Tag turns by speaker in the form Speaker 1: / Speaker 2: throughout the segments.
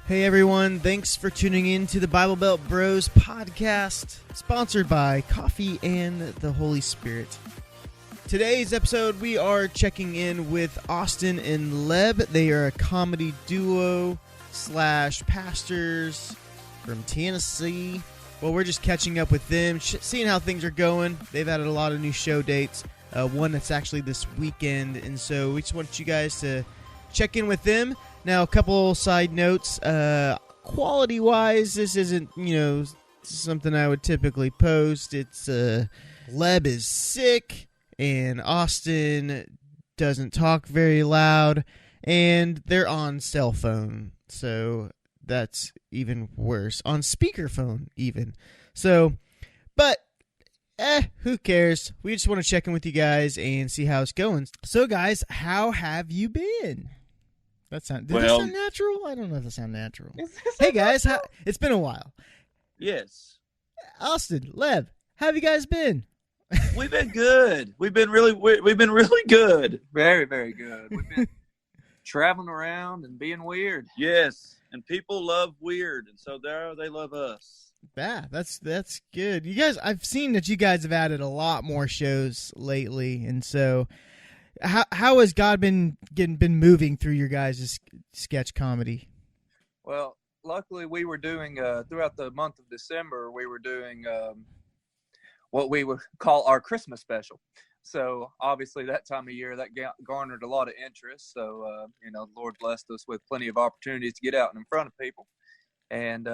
Speaker 1: Hey everyone, thanks for tuning in to the Bible Belt Bros podcast, sponsored by Coffee and the Holy Spirit. Today's episode, we are checking in with Austin and Leb. They are a comedy duo / pastors from Tennessee. Well, we're just catching up with them, seeing how things are going. They've added a lot of new show dates, one that's actually this weekend, and so we just want you guys to check in with them. Now, a couple side notes. Quality-wise, this isn't, something I would typically post. It's, Leb is sick, and Austin doesn't talk very loud, and they're on cell phone, so that's even worse. On speakerphone, even. So, but, who cares? We just want to check in with you guys and see how it's going. So, guys, how have you been? Did that sound natural? I don't know if that sounds natural. Hey guys, it's been a while.
Speaker 2: Yes.
Speaker 1: Austin, Leb, how have you guys been?
Speaker 2: We've been good. We've been really good. Very, very good. We've been traveling around and being weird. Yes, and people love weird, and so they love us.
Speaker 1: Yeah, that's good. You guys, I've seen that you guys have added a lot more shows lately, and so. How has God been moving through your guys' sketch comedy?
Speaker 2: Well, luckily we were doing throughout the month of December. We were doing what we would call our Christmas special. So obviously that time of year that garnered a lot of interest. So the Lord blessed us with plenty of opportunities to get out and in front of people. And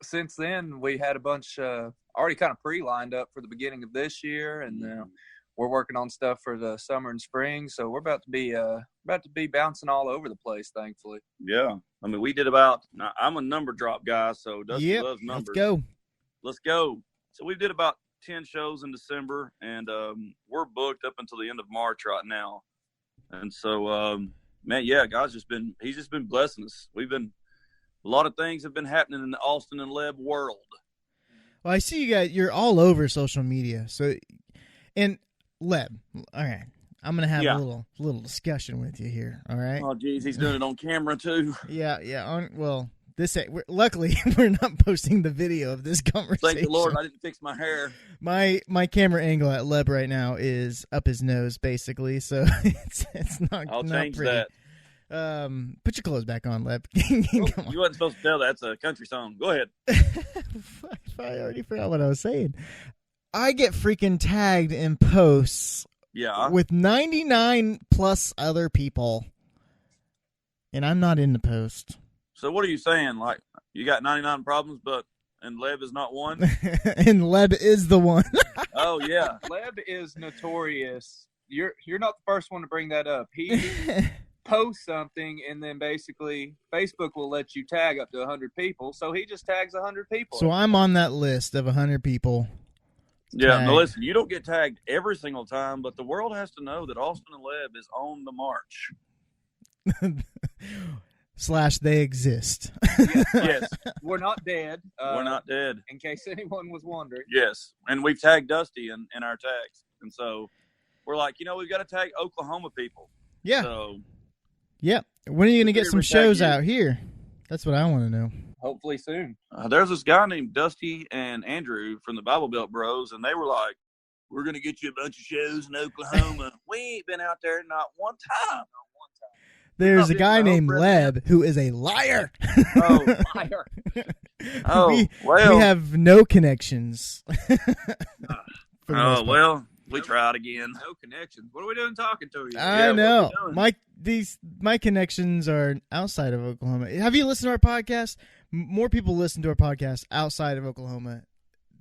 Speaker 2: since then we had a bunch already kind of pre-lined up for the beginning of this year, and we're working on stuff for the summer and spring, so we're about to be bouncing all over the place, thankfully. Yeah, I mean, we did I'm a number drop guy, so Dusty loves numbers. Let's go. So we did about 10 shows in December, and we're booked up until the end of March right now. And so, God's he's just been blessing us. A lot of things have been happening in the Austin and Leb world.
Speaker 1: Well, I see you guys, you're all over social media, and Leb, all right, I'm going to have a little discussion with you here, all right?
Speaker 2: Oh, geez, he's doing it on camera, too.
Speaker 1: Yeah. Luckily, we're not posting the video of this conversation.
Speaker 2: Thank the Lord, I didn't fix my hair.
Speaker 1: My camera angle at Leb right now is up his nose, basically, so it's not
Speaker 2: I'll
Speaker 1: not
Speaker 2: change
Speaker 1: pretty.
Speaker 2: that.
Speaker 1: Put your clothes back on, Leb.
Speaker 2: You wasn't supposed to tell that. That's a country song. Go ahead.
Speaker 1: I already forgot what I was saying. I get freaking tagged in posts with 99 plus other people, and I'm not in the post.
Speaker 2: So what are you saying? Like, you got 99 problems, and Leb is not one?
Speaker 1: And Leb is the one.
Speaker 2: Oh, yeah. Leb is notorious. You're not the first one to bring that up. He posts something, and then basically Facebook will let you tag up to 100 people, so he just tags 100 people.
Speaker 1: So I'm on that list of 100 people.
Speaker 2: Yeah, no, listen, you don't get tagged every single time, but the world has to know that Austin and Leb is on the march.
Speaker 1: / they exist.
Speaker 2: Yes. We're not dead. We're not dead. In case anyone was wondering. Yes, and we've tagged Dusty in our tags. And so we're like, we've got to tag Oklahoma people.
Speaker 1: Yeah.
Speaker 2: So.
Speaker 1: Yeah. When are you going to get some shows out here? That's what I want to know.
Speaker 2: Hopefully soon. There's this guy named Dusty and Andrew from the Bible Belt Bros, and they were like, we're going to get you a bunch of shows in Oklahoma. We ain't been out there not one time.
Speaker 1: There's a guy named Leb who is a liar.
Speaker 2: Oh, liar.
Speaker 1: We have no connections.
Speaker 2: We tried again. No connections. What are we doing talking to you?
Speaker 1: I know. My connections are outside of Oklahoma. Have you listened to our podcast? More people listen to our podcast outside of Oklahoma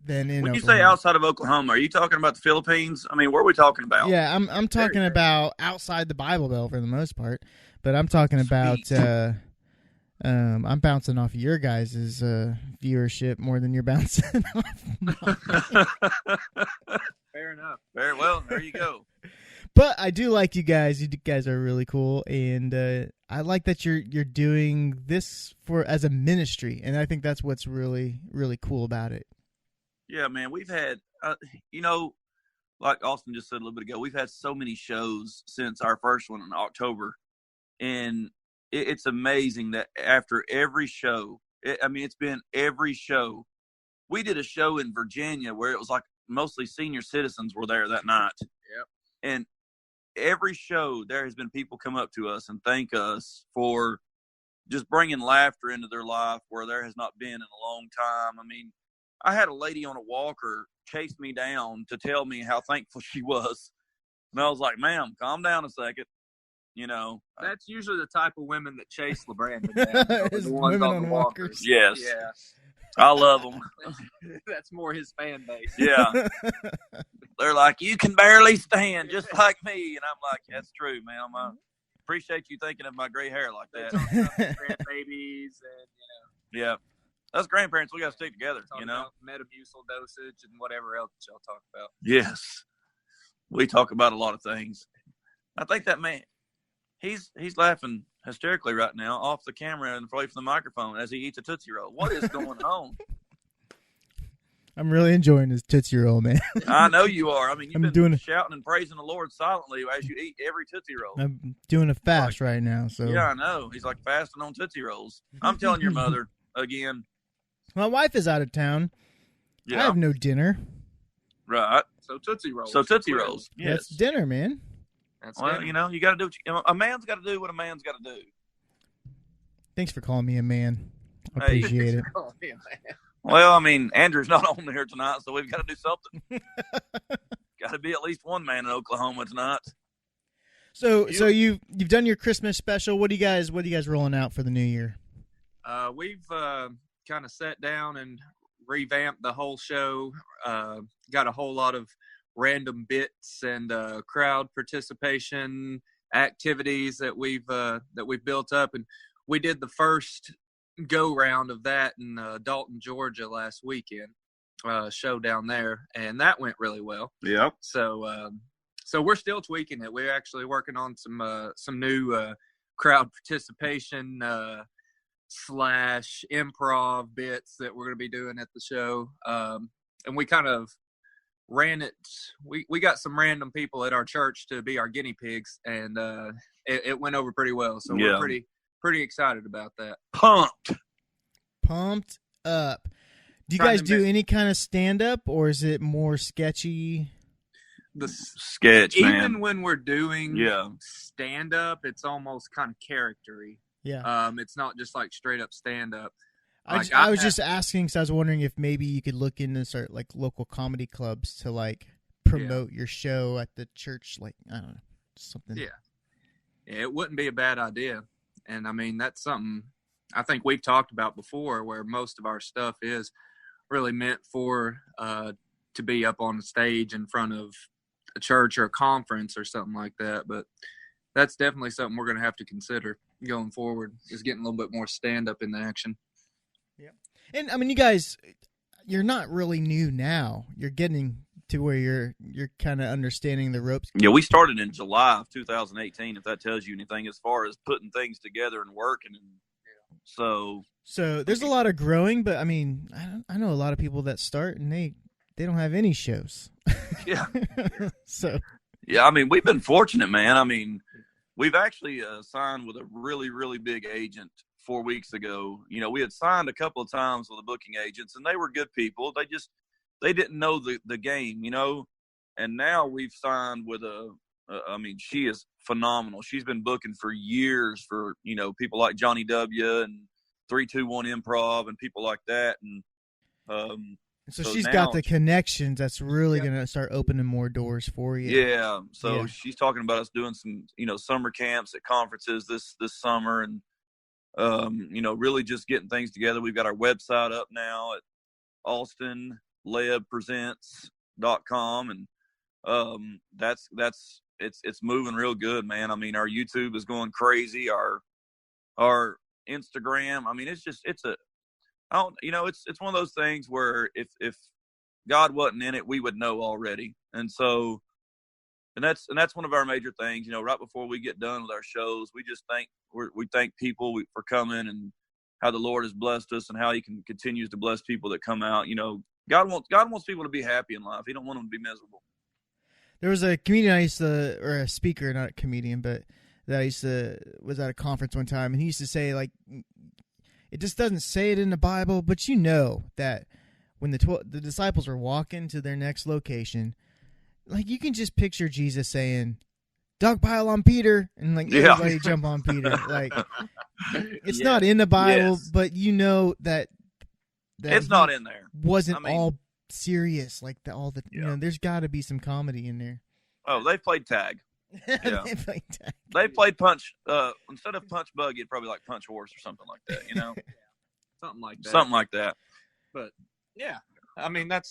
Speaker 1: than in Oklahoma.
Speaker 2: When you say outside of Oklahoma, are you talking about the Philippines? I mean, where are we talking about?
Speaker 1: Yeah, I'm talking about outside the Bible Belt for the most part. But I'm talking about I'm bouncing off of your guys' viewership more than you're bouncing off mine.
Speaker 2: Fair enough. Very well. There you go.
Speaker 1: But I do like you guys. You guys are really cool, and I like that you're doing this as a ministry, and I think that's what's really, really cool about it.
Speaker 2: Yeah, man. We've had, like Austin just said a little bit ago, we've had so many shows since our first one in October, and
Speaker 3: it's amazing that after every show, it's been every show. We did a show in Virginia where it was like mostly senior citizens were there that night.
Speaker 2: Yep.
Speaker 3: And every show there has been people come up to us and thank us for just bringing laughter into their life where there has not been in a long time. I mean, I had a lady on a walker chase me down to tell me how thankful she was. And I was like, ma'am, calm down a second. You know,
Speaker 2: that's usually the type of women that chase LeBrandon down.
Speaker 1: Is
Speaker 2: the ones
Speaker 1: women
Speaker 2: on the
Speaker 1: on
Speaker 2: walkers.
Speaker 3: Yes.
Speaker 2: Yeah.
Speaker 3: I love them.
Speaker 2: That's more his fan base.
Speaker 3: Yeah. They're like, you can barely stand, just like me. And I'm like, that's true, ma'am. I appreciate you thinking of my gray hair like that.
Speaker 2: Grandbabies and,
Speaker 3: Yeah. Us grandparents, we got to stick together,
Speaker 2: Metamucil dosage and whatever else y'all talk about.
Speaker 3: Yes. We talk about a lot of things. I think that man, he's laughing hysterically right now off the camera and away from the microphone as he eats a Tootsie Roll. What is going on?
Speaker 1: I'm really enjoying this Tootsie Roll, man.
Speaker 3: I know you are. I mean, you've been shouting and praising the Lord silently as you eat every Tootsie Roll.
Speaker 1: I'm doing a fast right now. So
Speaker 3: yeah, I know. He's like fasting on Tootsie Rolls. I'm telling your mother again.
Speaker 1: My wife is out of town.
Speaker 3: Yeah.
Speaker 1: I have no dinner.
Speaker 3: Right.
Speaker 2: So Tootsie Rolls.
Speaker 3: Yes.
Speaker 1: That's dinner, man.
Speaker 3: Well, you got to do a man's got to do what a man's got to do.
Speaker 1: Thanks for calling me a man. I appreciate it.
Speaker 3: Well, I mean, Andrew's not on here tonight, so we've got to do something. Got to be at least one man in Oklahoma tonight.
Speaker 1: So you've done your Christmas special. What are you guys rolling out for the new year?
Speaker 2: We've kind of sat down and revamped the whole show. Got a whole lot of random bits and crowd participation activities that we've built up, and we did the first go round of that in Dalton, Georgia last weekend. Show down there, and that went really well.
Speaker 3: Yeah.
Speaker 2: So we're still tweaking it. We're actually working on some new crowd participation / improv bits that we're going to be doing at the show. And we kind of ran it. We got some random people at our church to be our guinea pigs, and it went over pretty well. So we're pretty excited about that.
Speaker 1: Pumped up. Do you guys do any kind of stand-up, or is it more sketchy?
Speaker 2: The
Speaker 3: sketch,
Speaker 2: even
Speaker 3: man.
Speaker 2: When we're doing stand-up, it's almost kind of charactery.
Speaker 1: Yeah.
Speaker 2: It's not just like straight-up stand-up.
Speaker 1: I was just asking because I was wondering if maybe you could look into start like local comedy clubs to like promote your show at the church, like I don't know, something.
Speaker 2: Yeah, it wouldn't be a bad idea, and I mean that's something I think we've talked about before, where most of our stuff is really meant for to be up on the stage in front of a church or a conference or something like that. But that's definitely something we're going to have to consider going forward, is getting a little bit more stand-up in the action.
Speaker 1: Yeah. And I mean, you guys, you're not really new now. You're getting to where you're kind of understanding the ropes.
Speaker 3: Yeah, we started in July of 2018, if that tells you anything, as far as putting things together and working. And so
Speaker 1: there's a lot of growing, but I mean, I know a lot of people that start and they don't have any shows.
Speaker 3: Yeah.
Speaker 1: So.
Speaker 3: Yeah, I mean, we've been fortunate, man. I mean, we've actually signed with a really, really big agent 4 weeks ago. You know, we had signed a couple of times with the booking agents, and they were good people. They didn't know the game, you know. And now we've signed with I mean, she is phenomenal. She's been booking for years for, you know, people like Johnny W. and 321 Improv and people like that. And
Speaker 1: so she's got the connections that's really going to start opening more doors for you.
Speaker 3: Yeah. So she's talking about us doing some, you know, summer camps at conferences this summer, and you know, really just getting things together. We've got our website up now at Austin Leb Presents.com, and it's moving real good, man. I mean, our YouTube is going crazy. Our Instagram, I mean, it's one of those things where if God wasn't in it, we would know already. And so, and that's one of our major things, you know, right before we get done with our shows, we just we thank people for coming and how the Lord has blessed us and how he continues to bless people that come out. You know, God wants people to be happy in life. He don't want them to be miserable.
Speaker 1: There was a comedian or a speaker, not a comedian, but that was at a conference one time, and he used to say, like, it just doesn't say it in the Bible, but you know that when the disciples are walking to their next location, like, you can just picture Jesus saying, "Dog pile on Peter," and like everybody jump on Peter. Like, it's not in the Bible, but you know that
Speaker 3: it's not in there.
Speaker 1: Wasn't all serious, like you know. There's got to be some comedy in there.
Speaker 3: Oh, they played tag. Yeah.
Speaker 1: They played tag.
Speaker 3: They played punch. Instead of punch buggy, it'd probably like punch horse or something like that. You know,
Speaker 2: something like that.
Speaker 3: Something like that.
Speaker 2: But yeah, I mean I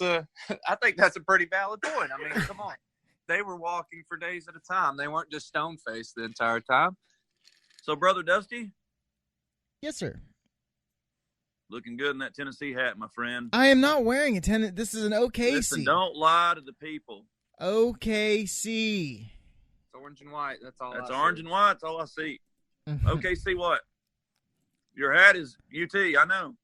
Speaker 2: think that's a pretty valid point. I mean, come on, they were walking for days at a time. They weren't just stone faced the entire time.
Speaker 3: So, Brother Dusty.
Speaker 1: Yes, sir.
Speaker 3: Looking good in that Tennessee hat, my friend.
Speaker 1: I am not wearing a Tennessee. This is an OKC.
Speaker 3: Listen, don't lie to the people.
Speaker 1: OKC.
Speaker 2: It's orange and white. That's all.
Speaker 3: That's orange and white. That's all I see. OKC what? Your hat is UT. I know.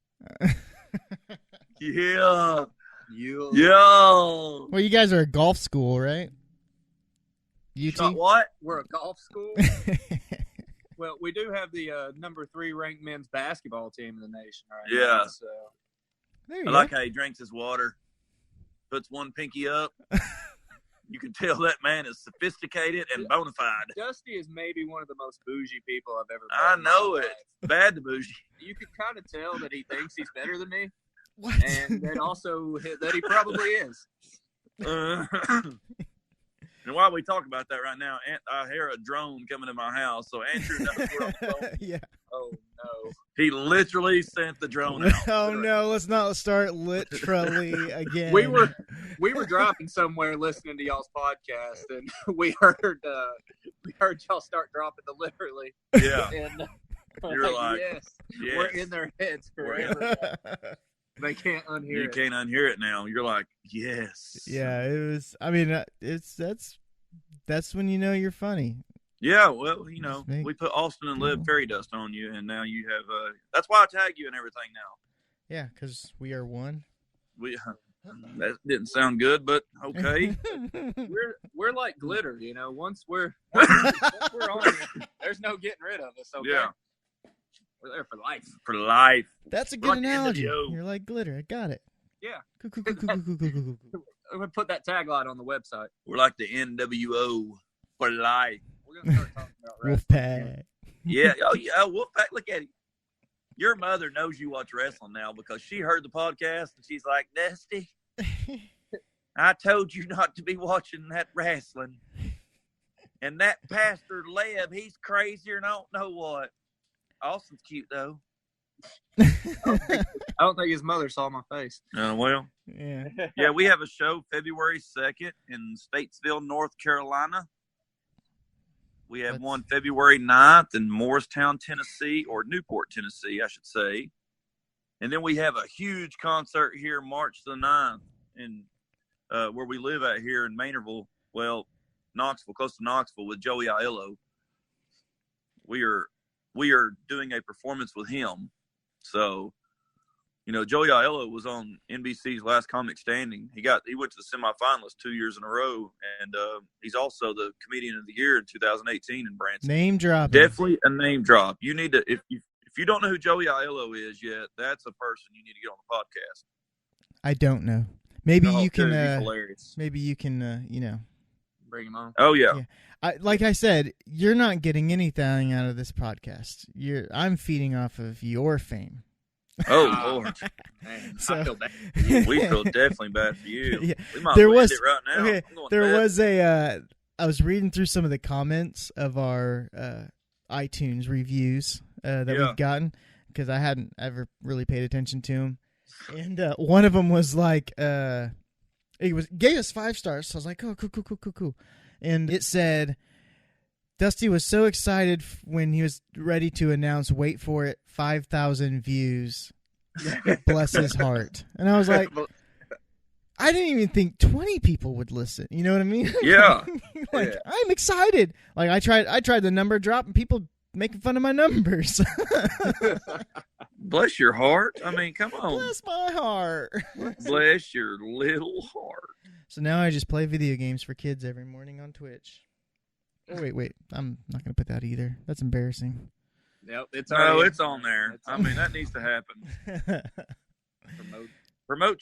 Speaker 3: Yeah.
Speaker 1: Well, you guys are a golf school, right? UT.
Speaker 3: What?
Speaker 2: We're a golf school. Well, we do have the number 3 ranked men's basketball team in the nation, right?
Speaker 3: Yeah.
Speaker 2: So.
Speaker 3: I like how he drinks his water, puts one pinky up. You can tell that man is sophisticated and bona fide.
Speaker 2: Dusty is maybe one of the most bougie people I've ever met.
Speaker 3: I know it. Bad to bougie.
Speaker 2: You can kind of tell that he thinks he's better than me.
Speaker 1: What?
Speaker 2: And that also that he probably is.
Speaker 3: And while we talk about that right now, I hear a drone coming to my house. So Andrew knows we're on the phone.
Speaker 1: Yeah.
Speaker 2: Oh, no.
Speaker 3: He literally sent the drone out.
Speaker 1: Oh, no. Let's not start literally again.
Speaker 2: We were driving somewhere listening to y'all's podcast, and we heard y'all start dropping the literally.
Speaker 3: Yeah.
Speaker 2: And
Speaker 3: you're like,
Speaker 2: yes, we're in their heads forever. They can't unhear it.
Speaker 3: You can't unhear it now. You're like, yes.
Speaker 1: Yeah, it was. I mean, that's when you know you're funny.
Speaker 3: Yeah, well, you know, we put Austin and Leb fairy dust on you, and now you have. That's why I tag you and everything now.
Speaker 1: Yeah, because we are one.
Speaker 3: That didn't sound good, but okay.
Speaker 2: we're like glitter, you know. Once we're on it, there's no getting rid of us. Okay. Yeah. We're there for life.
Speaker 3: For life.
Speaker 1: That's a good analogy. You're like glitter. I got it.
Speaker 2: Yeah.
Speaker 1: Cool.
Speaker 2: I'm gonna put that tagline on the website.
Speaker 3: We're like the NWO for life.
Speaker 2: We're gonna start talking about
Speaker 1: Wolfpack.
Speaker 3: Yeah. Oh yeah. Wolfpack. Look at him. Your mother knows you watch wrestling now because she heard the podcast and she's like, Dusty, I told you not to be watching that wrestling. And that Pastor Leb, he's crazier than I don't know what. Austin's cute though.
Speaker 2: I don't think his mother saw my face.
Speaker 3: Well, yeah. We have a show February 2nd in Statesville, North Carolina. We have one February 9th in Morristown, Tennessee, or Newport, Tennessee, I should say. And then we have a huge concert here March the 9th in where we live at here in Maynardville. Well, Knoxville, close to Knoxville, with Joey Aiello. We are doing a performance with him. So, you know, Joey Aiello was on NBC's Last Comic Standing. He went to the semifinalists 2 years in a row, and he's also the Comedian of the Year in 2018 in Branson.
Speaker 1: Name drop.
Speaker 3: Definitely a name drop. You need to if you don't know who Joey Aiello is yet, that's a person you need to get on the podcast.
Speaker 1: I don't know. Maybe you can.
Speaker 3: Hilarious.
Speaker 1: Maybe you can. You know,
Speaker 2: bring him on.
Speaker 3: Oh yeah.
Speaker 1: Like I said, you're not getting anything out of this podcast. I'm feeding off of your fame.
Speaker 3: Oh Lord,
Speaker 2: man,
Speaker 1: so,
Speaker 2: I feel bad.
Speaker 3: We feel definitely bad for you.
Speaker 1: Yeah.
Speaker 3: We might end it right now.
Speaker 1: Okay, there was a. I was reading through some of the comments of our iTunes reviews that we've gotten because I hadn't ever really paid attention to them, and one of them was like, gave us 5 stars. So I was like, oh, cool. And it said, Dusty was so excited when he was ready to announce, wait for it, 5,000 views. Bless his heart. And I was like, I didn't even think 20 people would listen. You know what I mean?
Speaker 3: Yeah.
Speaker 1: I'm excited. Like I tried the number drop and people making fun of my numbers.
Speaker 3: Bless your heart. I mean, come on.
Speaker 1: Bless my heart.
Speaker 3: Bless your little heart.
Speaker 1: So now I just play video games for kids every morning on Twitch. Oh, wait. I'm not going to put that either. That's embarrassing.
Speaker 2: Yep, it's
Speaker 3: on there. That needs to happen. Promote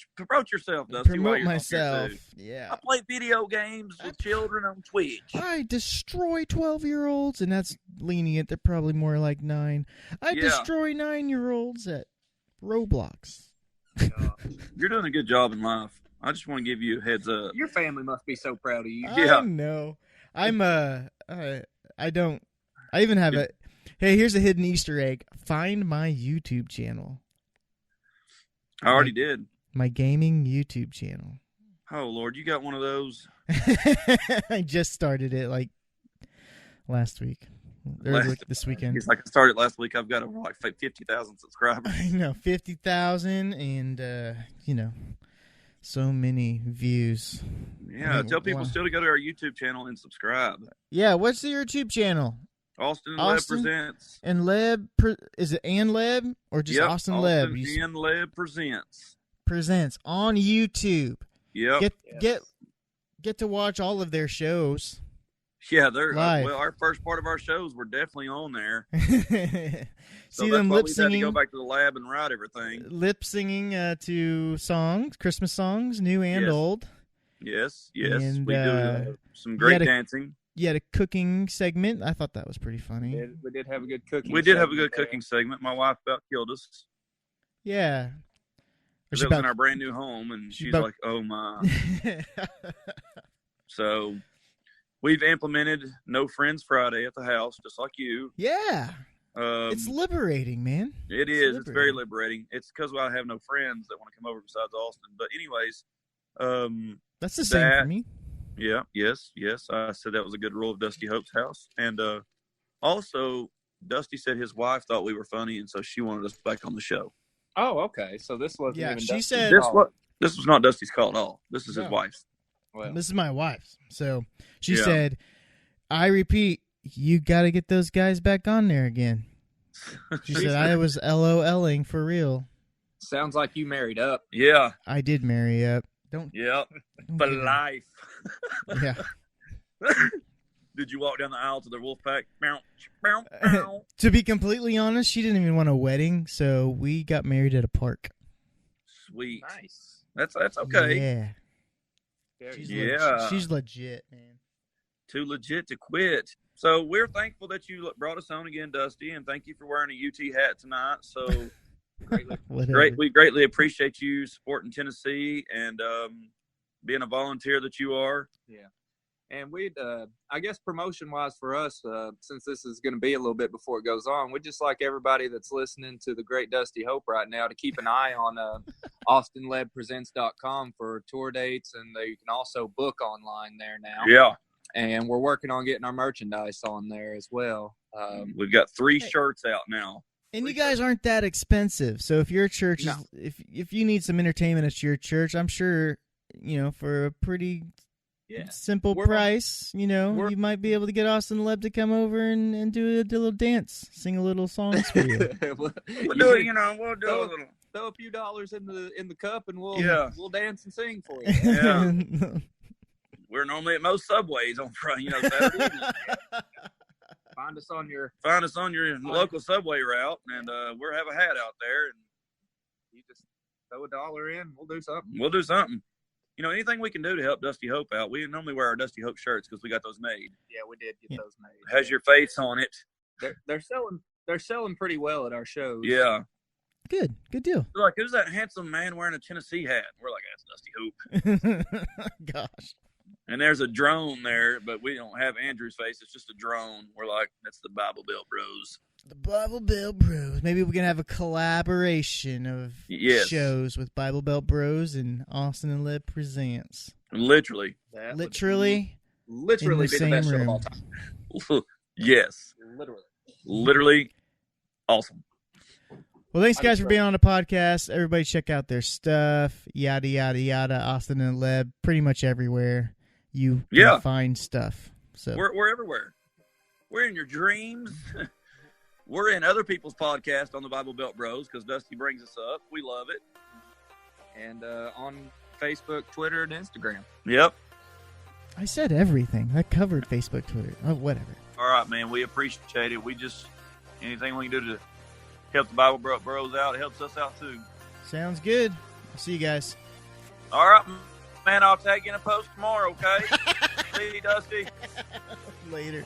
Speaker 3: yourself, Dusty.
Speaker 1: Promote myself. Yeah.
Speaker 3: I play video games with children on Twitch.
Speaker 1: I destroy 12-year-olds, and that's lenient. They're probably more like 9. I destroy 9-year-olds at Roblox.
Speaker 3: You're doing a good job in life. I just want to give you a heads up.
Speaker 2: Your family must be so proud of you.
Speaker 1: I know. I'm I even have a. Hey, here's a hidden Easter egg. Find my YouTube channel.
Speaker 3: I already did.
Speaker 1: My gaming YouTube channel.
Speaker 3: Oh, Lord, you got one of those?
Speaker 1: I just started it like last week. This weekend.
Speaker 3: It's like I started last week. I've got over like 50,000 subscribers.
Speaker 1: I know, 50,000 and, so many views.
Speaker 3: Yeah, tell people still to go to our YouTube channel and subscribe.
Speaker 1: Yeah, what's the YouTube channel?
Speaker 3: Austin and Leb Presents.
Speaker 1: And Leb, is it and Leb or just Austin and Leb?
Speaker 3: Austin and Leb Presents.
Speaker 1: Presents on YouTube.
Speaker 3: Yep.
Speaker 1: Get to watch all of their shows.
Speaker 3: Yeah, they're
Speaker 1: live.
Speaker 3: Our first part of our shows were definitely on there.
Speaker 1: See them lip singing.
Speaker 3: Had to go back to the lab and write everything.
Speaker 1: Lip singing to songs, Christmas songs, new and old.
Speaker 3: Yes,
Speaker 1: and,
Speaker 3: we do some great dancing.
Speaker 1: You had a cooking segment. I thought that was pretty funny.
Speaker 2: We did have a good cooking.
Speaker 3: We did have a good cooking segment. My wife about killed us.
Speaker 1: Yeah.
Speaker 3: Because it was in our brand new home, and she's like, "Oh my!" So we've implemented No Friends Friday at the house, just like you.
Speaker 1: Yeah. It's liberating, man.
Speaker 3: It is. It's very liberating. It's because I have no friends that want to come over besides Austin. But anyways,
Speaker 1: that's the same for me.
Speaker 3: Yeah. Yes. I said that was a good rule of Dusty Hope's house, and also Dusty said his wife thought we were funny, and so she wanted us back on the show.
Speaker 2: Oh, okay. So this wasn't even
Speaker 1: she
Speaker 2: Dusty's
Speaker 1: said
Speaker 3: this was not Dusty's call at all. This is his wife's.
Speaker 1: Well, this is my wife's. So she said, I repeat, you got to get those guys back on there again. She said, I was LOLing for real.
Speaker 2: Sounds like you married up.
Speaker 3: Yeah.
Speaker 1: I did marry up.
Speaker 3: Yep. For life.
Speaker 1: Yeah.
Speaker 3: Did you walk down the aisle to the wolf pack?
Speaker 1: To be completely honest, she didn't even want a wedding, so we got married at a park.
Speaker 3: Sweet.
Speaker 2: Nice.
Speaker 3: That's okay.
Speaker 1: Yeah. She's legit, man.
Speaker 3: Too legit to quit. So we're thankful that you brought us on again, Dusty, and thank you for wearing a UT hat tonight. So we greatly appreciate you supporting Tennessee and being a volunteer that you are.
Speaker 2: Yeah. And we'd, I guess promotion-wise for us, since this is going to be a little bit before it goes on, we'd just like everybody that's listening to the Great Dusty Hope right now to keep an eye on AustinLebPresents.com for tour dates, and you can also book online there now.
Speaker 3: Yeah.
Speaker 2: And we're working on getting our merchandise on there as well.
Speaker 3: We've got 3 shirts out now.
Speaker 1: And you guys aren't that expensive. So if your church if you need some entertainment at your church, I'm sure, for a pretty simple price, you might be able to get Austin and Leb to come over and do a little dance, sing a little songs for you.
Speaker 3: We'll do a little.
Speaker 2: Throw a few dollars in the cup and we'll dance and sing for you.
Speaker 3: Yeah. We're normally at most Subways on Friday, Saturday evening.
Speaker 2: Find us on your
Speaker 3: local Subway route, and we'll have a hat out there, and
Speaker 2: you just throw $1 in. We'll do something.
Speaker 3: Anything we can do to help Dusty Hope out. We normally wear our Dusty Hope shirts because we got those made.
Speaker 2: Yeah, we did get those made.
Speaker 3: Has your face on it.
Speaker 2: They're selling pretty well at our shows.
Speaker 3: Yeah.
Speaker 1: Good deal.
Speaker 3: They're like, who's that handsome man wearing a Tennessee hat? We're like, that's Dusty Hope.
Speaker 1: Gosh.
Speaker 3: And there's a drone there, but we don't have Andrew's face. It's just a drone. We're like, that's the Bible Belt Bros.
Speaker 1: The Bible Belt Bros. Maybe we can have a collaboration of shows with Bible Belt Bros and Austin and Leb Presents.
Speaker 3: Literally
Speaker 2: be
Speaker 3: the
Speaker 2: best show of all time.
Speaker 3: Yes. Literally awesome.
Speaker 1: Well, thanks, guys, for being on the podcast. Everybody check out their stuff. Yada, yada, yada. Austin and Leb, pretty much everywhere you can find stuff. So
Speaker 3: We're everywhere. We're in your dreams. We're in other people's podcasts on the Bible Belt Bros because Dusty brings us up. We love it.
Speaker 2: And on Facebook, Twitter, and Instagram.
Speaker 3: Yep.
Speaker 1: I said everything. That covered Facebook, Twitter. Oh, whatever.
Speaker 3: All right, man. We appreciate it. Anything we can do to help the Bible Bros out, it helps us out too.
Speaker 1: Sounds good. I'll see you guys.
Speaker 3: All right, man. I'll tag you in a post tomorrow, okay? See you, Dusty.
Speaker 1: Later.